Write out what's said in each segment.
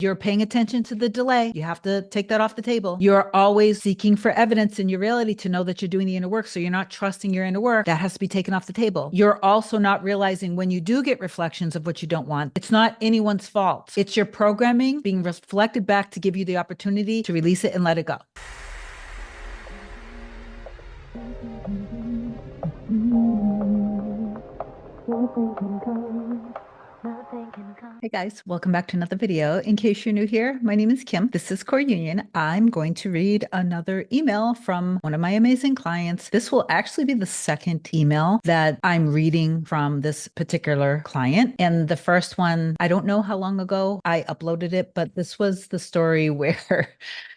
You're paying attention to the delay. You have to take that off the table. You're always seeking for evidence in your reality to know that you're doing the inner work. So you're not trusting your inner work. That has to be taken off the table. You're also not realizing when you do get reflections of what you don't want, it's not anyone's fault. It's your programming being reflected back to give you the opportunity to release it and let it go. Hey guys, welcome back to another video. In case you're new here, my name is Kim. This is Core Union. I'm going to read another email from one of my amazing clients. This will actually be the second email that I'm reading from this particular client. And the first one, I don't know how long ago I uploaded it, but this was the story where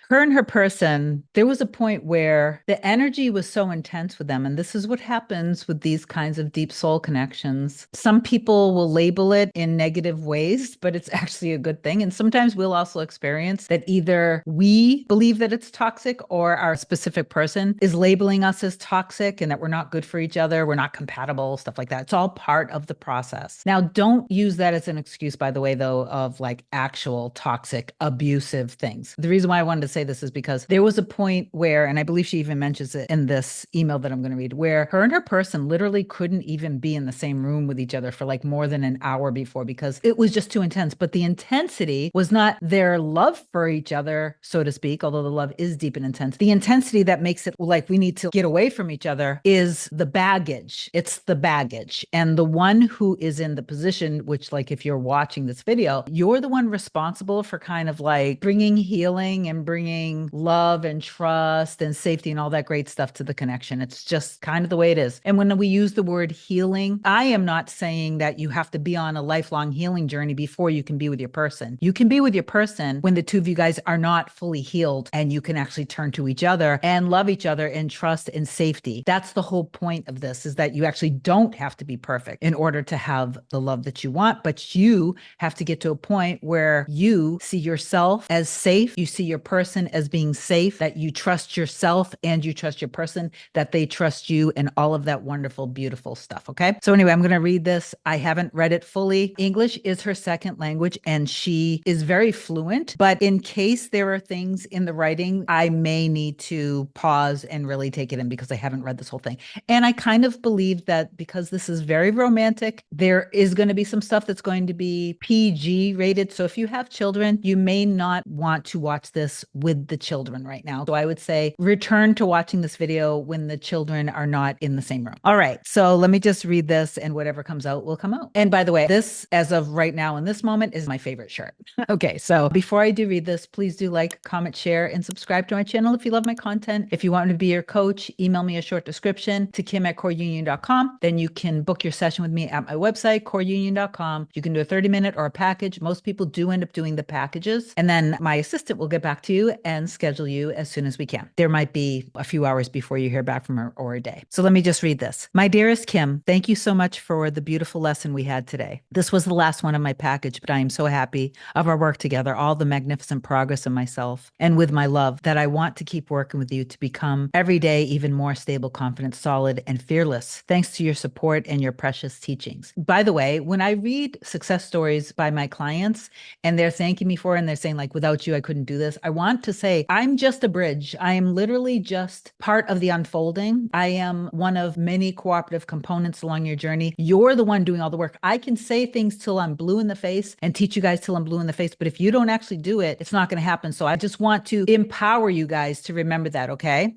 her and her person, there was a point where the energy was so intense with them. And this is what happens with these kinds of deep soul connections. Some people will label it in negative ways, but it's actually a good thing. And sometimes we'll also experience that either we believe that it's toxic or our specific person is labeling us as toxic and that we're not good for each other, we're not compatible, stuff like that. It's all part of the process. Now, don't use that as an excuse, by the way, though, of like actual toxic, abusive things. The reason why I wanted to say this is because there was a point where, and I believe she even mentions it in this email that I'm going to read, where her and her person literally couldn't even be in the same room with each other for like more than an hour before because it was just too intense. But the intensity was not their love for each other, so to speak, although the love is deep and intense. The intensity that makes it like we need to get away from each other is the baggage. It's the baggage. And the one who is in the position, which like if you're watching this video, you're the one responsible for kind of like bringing healing and bringing love and trust and safety and all that great stuff to the connection. It's just kind of the way it is. And when we use the word healing, I am not saying that you have to be on a lifelong healing journey before you can be with your person. You can be with your person when the two of you guys are not fully healed and you can actually turn to each other and love each other in trust and safety. That's the whole point of this, is that you actually don't have to be perfect in order to have the love that you want, but you have to get to a point where you see yourself as safe, you see your person as being safe, that you trust yourself and you trust your person, that they trust you, and all of that wonderful, beautiful stuff. Okay. So anyway, I'm going to read this. I haven't read it fully. English is her second language and she is very fluent, but in case there are things in the writing, I may need to pause and really take it in because I haven't read this whole thing. And I kind of believe that because this is very romantic, there is going to be some stuff that's going to be PG rated. So if you have children, you may not want to watch this with the children right now. So I would say return to watching this video when the children are not in the same room. All right. So let me just read this and whatever comes out will come out. And by the way, this as of right now in this moment is my favorite shirt. Okay. So before I do read this, please do like, comment, share, and subscribe to my channel if you love my content. If you want me to be your coach, email me a short description to kim@coreunion.com. Then you can book your session with me at my website, coreunion.com. You can do a 30-minute or a package. Most people do end up doing the packages. And then my assistant will get back to you and schedule you as soon as we can. There might be a few hours before you hear back from her or a day. So let me just read this. My dearest Kim, thank you so much for the beautiful lesson we had today. This was the last one of my package, but I am so happy of our work together, all the magnificent progress in myself and with my love, that I want to keep working with you to become every day even more stable, confident, solid, and fearless, thanks to your support and your precious teachings. By the way, when I read success stories by my clients and they're thanking me for it and they're saying like, without you, I couldn't do this, I want to say, I'm just a bridge. I am literally just part of the unfolding. I am one of many cooperative components along your journey. You're the one doing all the work. I can say things till I'm blue in the face and teach you guys till I'm blue in the face. But if you don't actually do it, it's not going to happen. So I just want to empower you guys to remember that. Okay.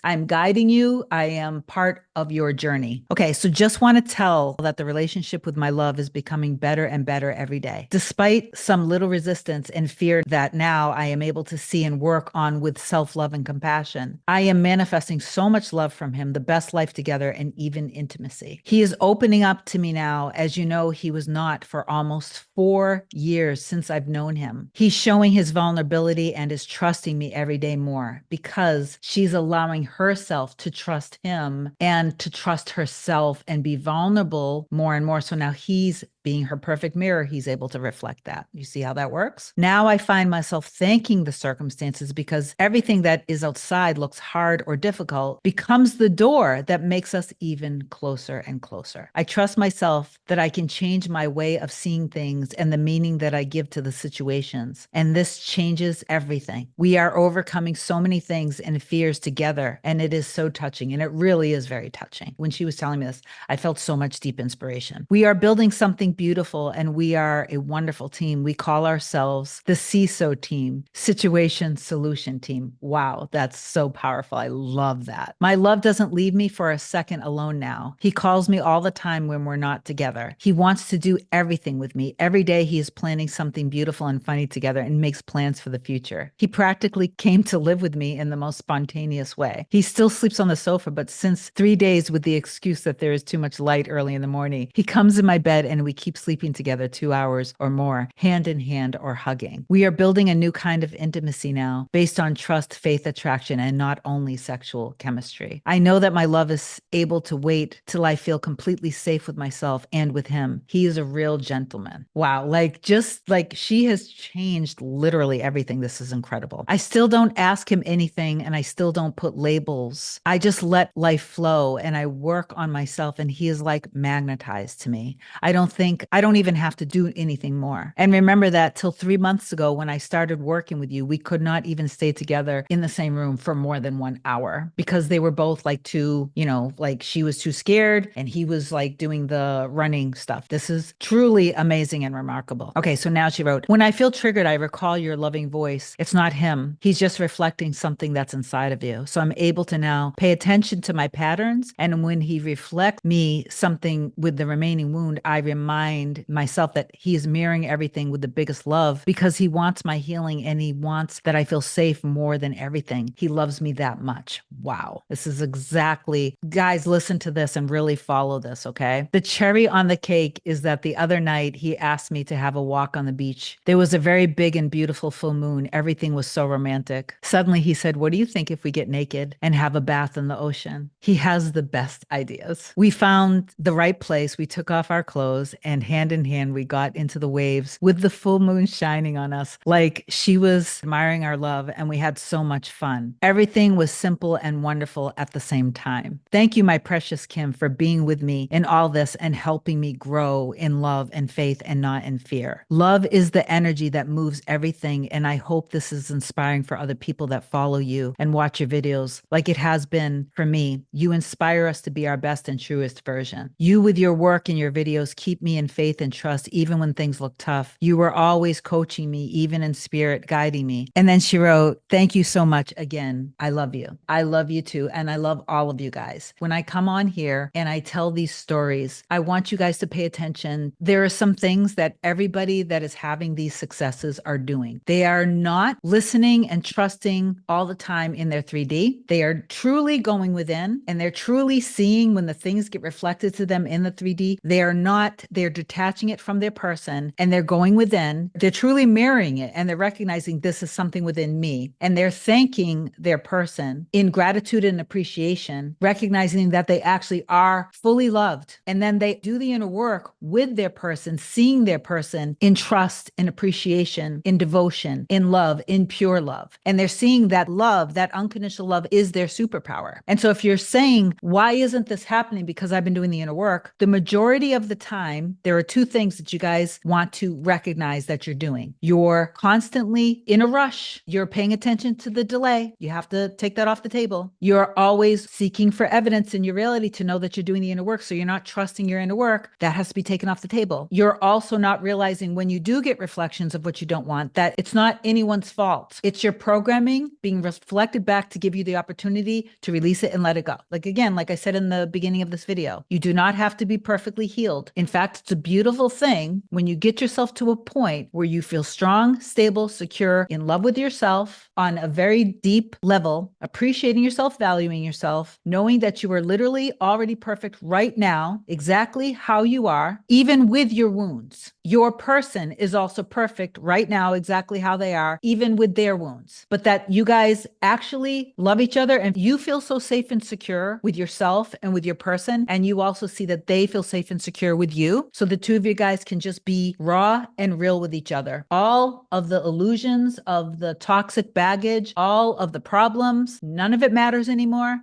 I'm guiding you. I am part of your journey. Okay. So just want to tell that the relationship with my love is becoming better and better every day. Despite some little resistance and fear that now I am able to see and work on with self-love and compassion, I am manifesting so much love from him, the best life together, and even intimacy. He is opening up to me now. As you know, he was not for almost 4 years since I've known him. He's showing his vulnerability and is trusting me every day more because she's allowing herself to trust him and to trust herself and be vulnerable more and more. So now he's being her perfect mirror, he's able to reflect that. You see how that works? Now I find myself thanking the circumstances because everything that is outside looks hard or difficult becomes the door that makes us even closer and closer. I trust myself that I can change my way of seeing things and the meaning that I give to the situations. And this changes everything. We are overcoming so many things and fears together. And it is so touching. And it really is very touching. When she was telling me this, I felt so much deep inspiration. We are building something beautiful and we are a wonderful team. We call ourselves the CISO team, Situation Solution Team. Wow, that's so powerful. I love that. My love doesn't leave me for a second alone now. He calls me all the time when we're not together. He wants to do everything with me. Every day he is planning something beautiful and funny together and makes plans for the future. He practically came to live with me in the most spontaneous way. He still sleeps on the sofa, but since 3 days with the excuse that there is too much light early in the morning, he comes in my bed and we keep sleeping together 2 hours or more, hand in hand or hugging. We are building a new kind of intimacy now based on trust, faith, attraction, and not only sexual chemistry. I know that my love is able to wait till I feel completely safe with myself and with him. He is a real gentleman. Wow. Just like she has changed literally everything. This is incredible. I still don't ask him anything and I still don't put labels. I just let life flow and I work on myself and he is like magnetized to me. I don't even have to do anything more. And remember that till 3 months ago when I started working with you, we could not even stay together in the same room for more than 1 hour because they were both like too, like she was too scared and he was like doing the running stuff. This is truly amazing and remarkable. Okay, so now she wrote, when I feel triggered, I recall your loving voice. It's not him. He's just reflecting something that's inside of you. So I'm able to now pay attention to my patterns. And when he reflects me something with the remaining wound, I remind myself that he is mirroring everything with the biggest love because he wants my healing and he wants that I feel safe more than everything. He loves me that much. Wow. This is exactly, guys, listen to this and really follow this, okay? The cherry on the cake is that the other night he asked me to have a walk on the beach. There was a very big and beautiful full moon. Everything was so romantic. Suddenly he said, what do you think if we get naked and have a bath in the ocean? He has the best ideas. We found the right place. We took off our clothes and hand in hand, we got into the waves with the full moon shining on us like she was admiring our love. And we had so much fun. Everything was simple and wonderful at the same time. Thank you, my precious Kim, for being with me in all this and helping me grow in love and faith and not in fear. Love is the energy that moves everything. And I hope this is inspiring for other people that follow you and watch your videos like it has been for me. You inspire us to be our best and truest version. You with your work and your videos keep me in faith and trust even when things look tough. You were always coaching me, even in spirit, guiding me. And then she wrote, thank you so much again. I love you. I love you too. And I love all of you guys. When I come on here and I tell these stories, I want you guys to pay attention. There are some things that everybody that is having these successes are doing. They are not listening and trusting all the time in their 3D. They are truly going within and they're truly seeing when the things get reflected to them in the 3D. They're detaching it from their person and they're going within. They're truly mirroring it and they're recognizing this is something within me. And they're thanking their person in gratitude and appreciation, recognizing that they actually are fully loved. And then they do the inner work with their person, seeing their person in trust, in appreciation, in devotion, in love, in pure love. And they're seeing that love, that unconditional love is their superpower. And so if you're saying, why isn't this happening? Because I've been doing the inner work. The majority of the time, there are two things that you guys want to recognize that you're doing. You're constantly in a rush. You're paying attention to the delay. You have to take that off the table. You're always seeking for evidence in your reality to know that you're doing the inner work. So you're not trusting your inner work. That has to be taken off the table. You're also not realizing when you do get reflections of what you don't want, that it's not anyone's fault. It's your programming being reflected back to give you the opportunity to release it and let it go. Like again, like I said in the beginning of this video, you do not have to be perfectly healed. In fact, it's a beautiful thing when you get yourself to a point where you feel strong, stable, secure, in love with yourself on a very deep level, appreciating yourself, valuing yourself, knowing that you are literally already perfect right now, exactly how you are, even with your wounds. Your person is also perfect right now, exactly how they are, even with their wounds. But that you guys actually love each other and you feel so safe and secure with yourself and with your person. And you also see that they feel safe and secure with you. so the two of you guys can just be raw and real with each other. All of the illusions of the toxic baggage, all of the problems, none of it matters anymore.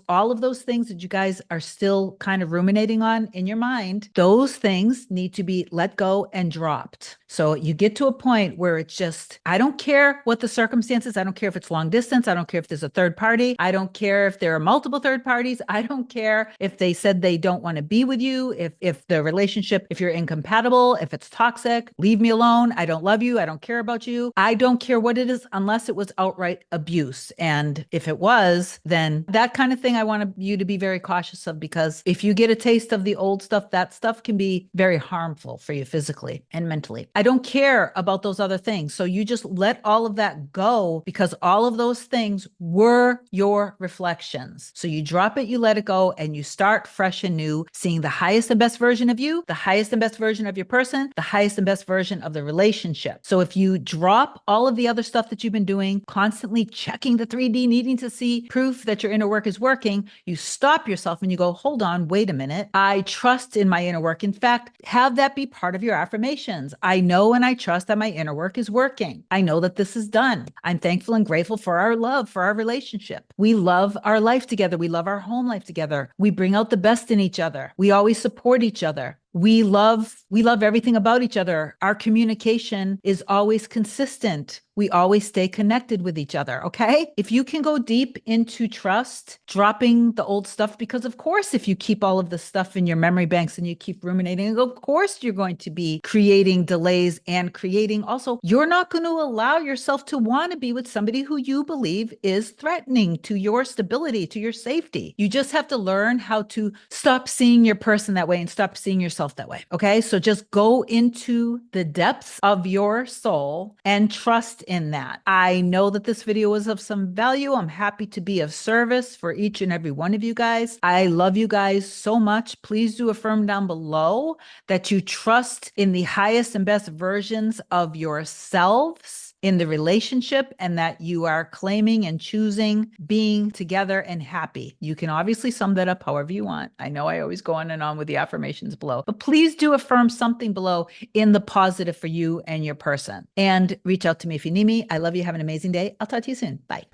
All of those things that you guys are still kind of ruminating on in your mind, those things need to be let go and dropped. So you get to a point where it's just, I don't care what the circumstances. I don't care if it's long distance. I don't care if there's a third party. I don't care if there are multiple third parties. I don't care if they said they don't want to be with you, if the relationship, if you're incompatible, if it's toxic, leave me alone. I don't love you. I don't care about you. I don't care what it is unless it was outright abuse. And if it was, then that kind of thing I want you to be very cautious of, because if you get a taste of the old stuff, that stuff can be very harmful for you physically and mentally. I don't care about those other things. So you just let all of that go, because all of those things were your reflections. So you drop it, you let it go, and you start fresh and new, seeing the highest and best version of you, the highest and best version of your person, the highest and best version of the relationship. So if you drop all of the other stuff that you've been doing, constantly checking the 3D, needing to see proof that your inner work is working, you stop yourself and you go, hold on, wait a minute. I trust in my inner work. In fact, have that be part of your affirmations. I know and I trust that my inner work is working. I know that this is done. I'm thankful and grateful for our love, for our relationship. We love our life together. We love our home life together. We bring out the best in each other. We always support each other. We love everything about each other. Our communication is always consistent. We always stay connected with each other. Okay. If you can go deep into trust, dropping the old stuff, because of course, if you keep all of the stuff in your memory banks and you keep ruminating, of course, you're going to be creating delays and creating also, you're not going to allow yourself to want to be with somebody who you believe is threatening to your stability, to your safety. You just have to learn how to stop seeing your person that way and stop seeing yourself that way. Okay. So just go into the depths of your soul and trust in that. I know that this video was of some value. I'm happy to be of service for each and every one of you guys. I love you guys so much. Please do affirm down below that you trust in the highest and best versions of yourselves in the relationship, and that you are claiming and choosing being together and happy. You can obviously sum that up however you want. I know I always go on and on with the affirmations below, but please do affirm something below in the positive for you and your person. And reach out to me if you need me. I love you. Have an amazing day. I'll talk to you soon. Bye.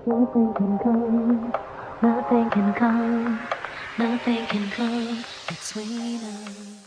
Nothing can come, nothing can come, nothing can come between us.